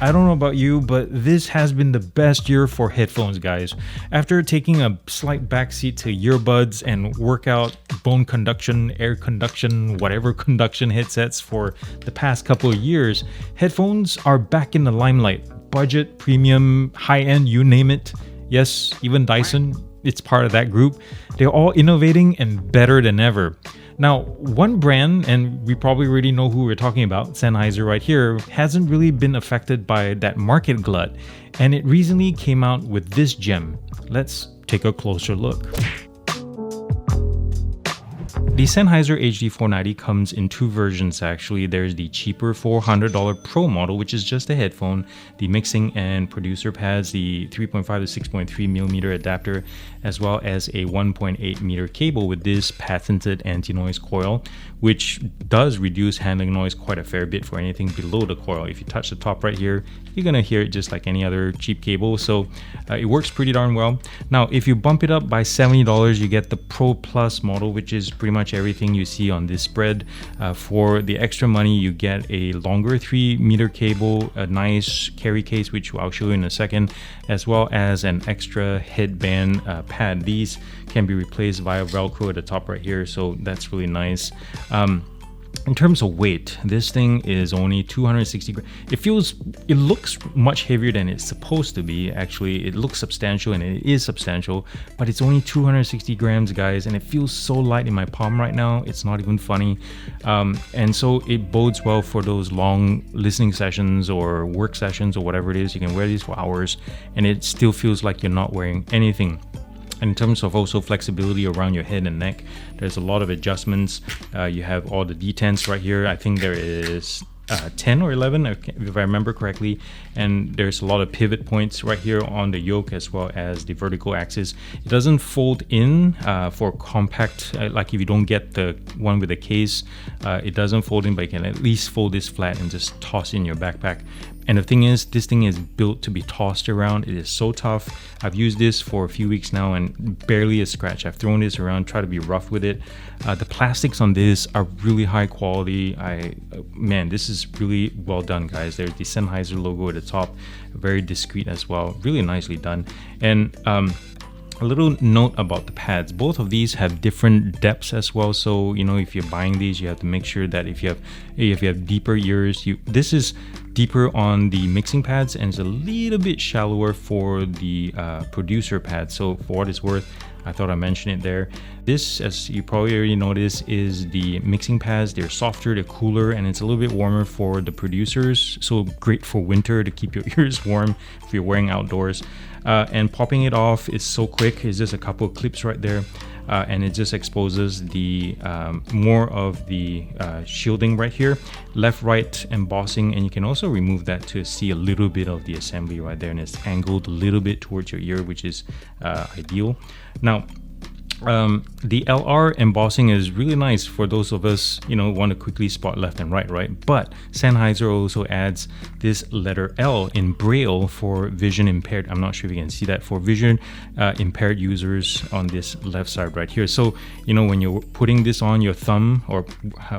I don't know about you, but this has been the best year for headphones, guys. After taking a slight backseat to earbuds and workout, bone conduction, air conduction, whatever conduction headsets for the past couple of years, headphones are back in the limelight. Budget, premium, high-end, you name it. Yes, even Dyson, it's part of that group. They're all innovating and better than ever. Now, one brand, and we probably already know who we're talking about, Sennheiser right here, hasn't really been affected by that market glut, and it recently came out with this gem. Let's take a closer look. The Sennheiser HD490 comes in two versions actually. There's the cheaper $400 Pro model, which is just a headphone, the mixing and producer pads, the 3.5 to 6.3mm adapter, as well as a 1.8 meter cable with this patented anti-noise coil, which does reduce handling noise quite a fair bit for anything below the coil. If you touch the top right here, you're gonna hear it just like any other cheap cable, so it works pretty darn well. Now, if you bump it up by $70, you get the Pro Plus model, which is pretty much everything you see on this spread. For the extra money, you get a longer 3-meter cable, a nice carry case, which I'll show you in a second, as well as an extra headband pad. These can be replaced via Velcro at the top right here, so that's really nice. In terms of weight, this thing is only 260 grams. It looks much heavier than it's supposed to be. Actually, it looks substantial, and it is substantial, but it's only 260 grams, guys, and it feels so light in my palm right now. It's not even funny. And so it bodes well for those long listening sessions or work sessions or whatever it is. You can wear these for hours, and it still feels like you're not wearing anything. In terms of also flexibility around your head and neck, there's a lot of adjustments. You have all the detents right here. I think there is 10 or 11 if I remember correctly, and there's a lot of pivot points right here on the yoke as well as the vertical axis. It doesn't fold in for compact, like if you don't get the one with the case, it doesn't fold in, but you can at least fold this flat and just toss in your backpack. And the thing is, this thing is built to be tossed around. It is so tough. I've used this for a few weeks now and barely a scratch. I've thrown this around, try to be rough with it. The plastics on this are really high quality. Man, this is really well done, guys. There's the Sennheiser logo at the top, very discreet as well, really nicely done. And a little note about the pads. Both of these have different depths as well. So, you know, if you're buying these, you have to make sure that if you have deeper ears, this is deeper on the mixing pads and it's a little bit shallower for the producer pad. So for what it's worth, I thought I'd mention it there. This, as you probably already noticed, is the mixing pads. They're softer, they're cooler, and it's a little bit warmer for the producers. So great for winter to keep your ears warm if you're wearing outdoors. And popping it off is so quick. It's just a couple of clips right there. And it just exposes the more of the shielding right here, left right embossing, and you can also remove that to see a little bit of the assembly right there, and it's angled a little bit towards your ear, which is ideal. Now the LR embossing is really nice for those of us, you know, want to quickly spot left and right? But Sennheiser also adds this letter L in Braille for vision impaired. I'm not sure if you can see that, for vision impaired users on this left side right here. So, you know, when you're putting this on your thumb or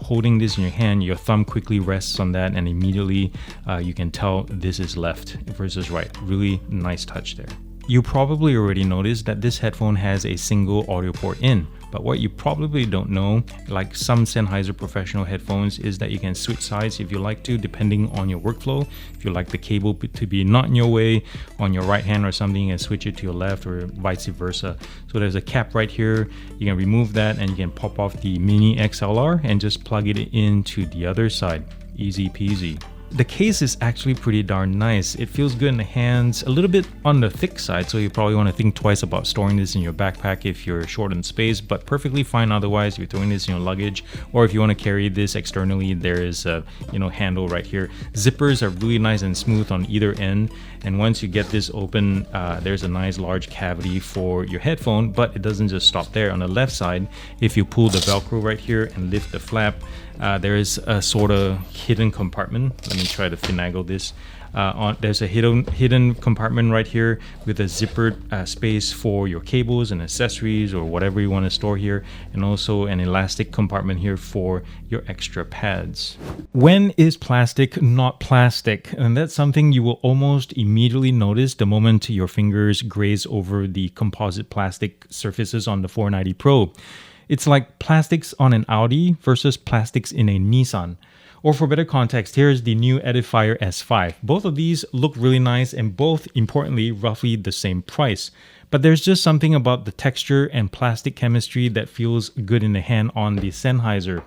holding this in your hand, your thumb quickly rests on that and immediately you can tell this is left versus right. Really nice touch there. You probably already noticed that this headphone has a single audio port in, but what you probably don't know, like some Sennheiser professional headphones, is that you can switch sides if you like to, depending on your workflow. If you like the cable to be not in your way on your right hand or something, you can switch it to your left or vice versa. So there's a cap right here. You can remove that and you can pop off the mini XLR and just plug it into the other side. Easy peasy. The case is actually pretty darn nice. It feels good in the hands, a little bit on the thick side, so you probably want to think twice about storing this in your backpack if you're short on space, but perfectly fine otherwise if you're throwing this in your luggage, or if you want to carry this externally, there is a handle right here. Zippers are really nice and smooth on either end, and once you get this open, there's a nice large cavity for your headphone, but it doesn't just stop there. On the left side, if you pull the Velcro right here and lift the flap, There is a sort of hidden compartment. Let me try to finagle this. There's a hidden compartment right here with a zippered space for your cables and accessories or whatever you want to store here, and also an elastic compartment here for your extra pads. When is plastic not plastic? And that's something you will almost immediately notice the moment your fingers graze over the composite plastic surfaces on the 490 Pro. It's like plastics on an Audi versus plastics in a Nissan. Or for better context, here's the new Edifier S5. Both of these look really nice and both, importantly, roughly the same price. But there's just something about the texture and plastic chemistry that feels good in the hand on the Sennheiser.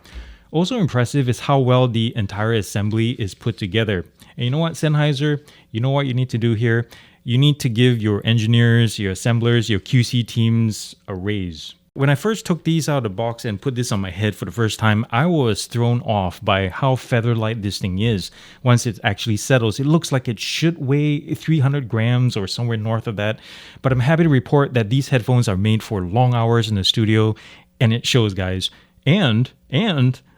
Also impressive is how well the entire assembly is put together. And you know what, Sennheiser? You know what you need to do here? You need to give your engineers, your assemblers, your QC teams a raise. When I first took these out of the box and put this on my head for the first time, I was thrown off by how feather light this thing is. Once it actually settles, it looks like it should weigh 300 grams or somewhere north of that. But I'm happy to report that these headphones are made for long hours in the studio, and it shows, guys. And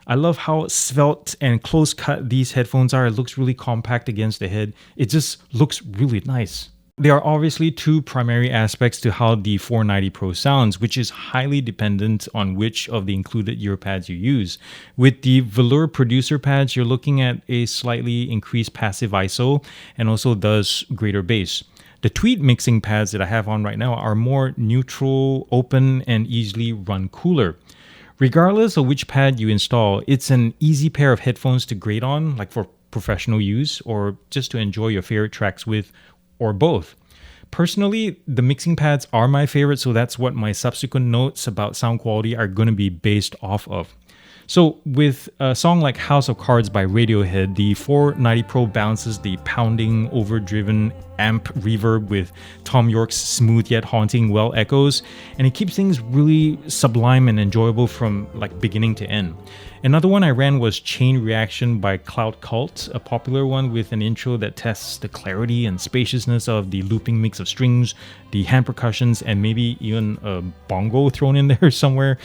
I love how svelte and close cut these headphones are. It looks really compact against the head. It just looks really nice. There are obviously two primary aspects to how the 490 Pro sounds, which is highly dependent on which of the included ear pads you use. With the velour producer pads, you're looking at a slightly increased passive ISO and also thus greater bass. The tweed mixing pads that I have on right now are more neutral, open, and easily run cooler. Regardless of which pad you install, it's an easy pair of headphones to grade on, like for professional use or just to enjoy your favorite tracks with, or both. Personally, the mixing pads are my favorite, so that's what my subsequent notes about sound quality are going to be based off of. So with a song like House of Cards by Radiohead, the 490 Pro balances the pounding, overdriven amp reverb with Thom Yorke's smooth yet haunting well echoes, and it keeps things really sublime and enjoyable from like beginning to end. Another one I ran was Chain Reaction by Cloud Cult, a popular one with an intro that tests the clarity and spaciousness of the looping mix of strings, the hand percussions, and maybe even a bongo thrown in there somewhere.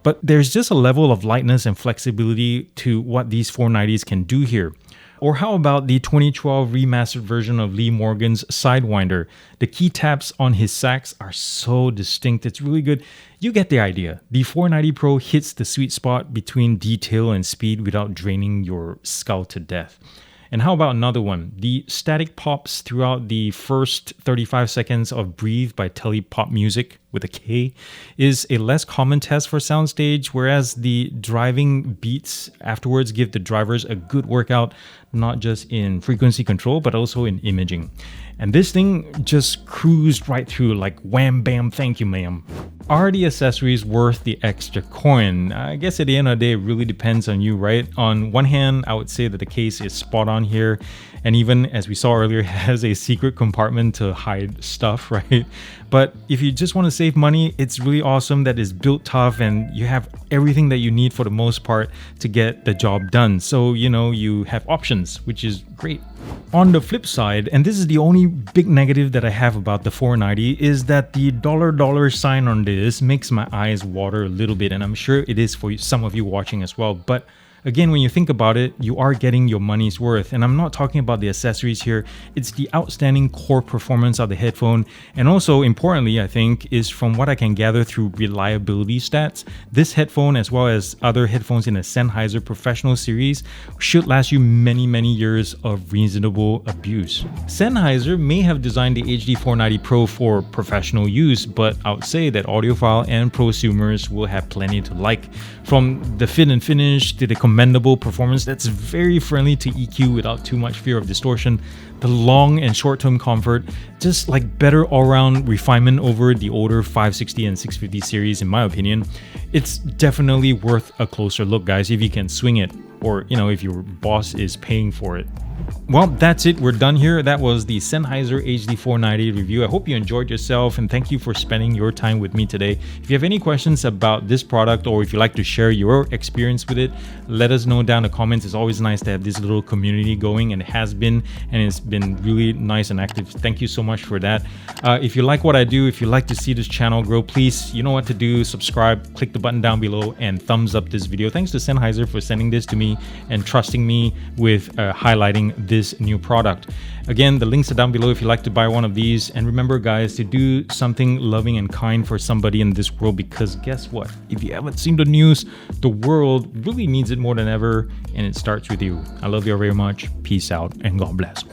But there's just a level of lightness and flexibility to what these 490s can do here. Or how about the 2012 remastered version of Lee Morgan's Sidewinder? The key taps on his sax are so distinct, it's really good. You get the idea. The 490 Pro hits the sweet spot between detail and speed without draining your skull to death. And how about another one? The static pops throughout the first 35 seconds of Breathe by Telepop Music with a K is a less common test for soundstage, whereas the driving beats afterwards give the drivers a good workout, not just in frequency control, but also in imaging. And this thing just cruised right through like wham bam thank you ma'am. Are the accessories worth the extra coin? I guess at the end of the day, it really depends on you, right? On one hand, I would say that the case is spot on here, and even as we saw earlier, has a secret compartment to hide stuff, right? But if you just want to save money, it's really awesome that it's built tough and you have everything that you need for the most part to get the job done. So, you have options, which is great. On the flip side, and this is the only big negative that I have about the 490, is that the $$ sign on this makes my eyes water a little bit, and I'm sure it is for some of you watching as well. But again, when you think about it, you are getting your money's worth. And I'm not talking about the accessories here. It's the outstanding core performance of the headphone. And also, importantly, I think, is from what I can gather through reliability stats, this headphone, as well as other headphones in the Sennheiser Professional series, should last you many, many years of reasonable abuse. Sennheiser may have designed the HD490 Pro for professional use, but I would say that audiophile and prosumers will have plenty to like. From the fit and finish to the commendable performance that's very friendly to EQ without too much fear of distortion, the long and short-term comfort, just like better all-around refinement over the older 560 and 650 series in my opinion. It's definitely worth a closer look, guys, if you can swing it, or if your boss is paying for it. Well, that's it. We're done here. That was the Sennheiser HD490 review. I hope you enjoyed yourself, and thank you for spending your time with me today. If you have any questions about this product, or if you'd like to share your experience with it, let us know down in the comments. It's always nice to have this little community going, and it has been, and it's been really nice and active. Thank you so much for that. If you like what I do, if you like to see this channel grow, please, you know what to do. Subscribe, click the button down below, and thumbs up this video. Thanks to Sennheiser for sending this to me and trusting me with highlighting this new product. Again, the links are down below if you'd like to buy one of these. And remember, guys, to do something loving and kind for somebody in this world, because guess what? If you haven't seen the news, the world really needs it more than ever, and it starts with you. I love you all very much. Peace out, and God bless.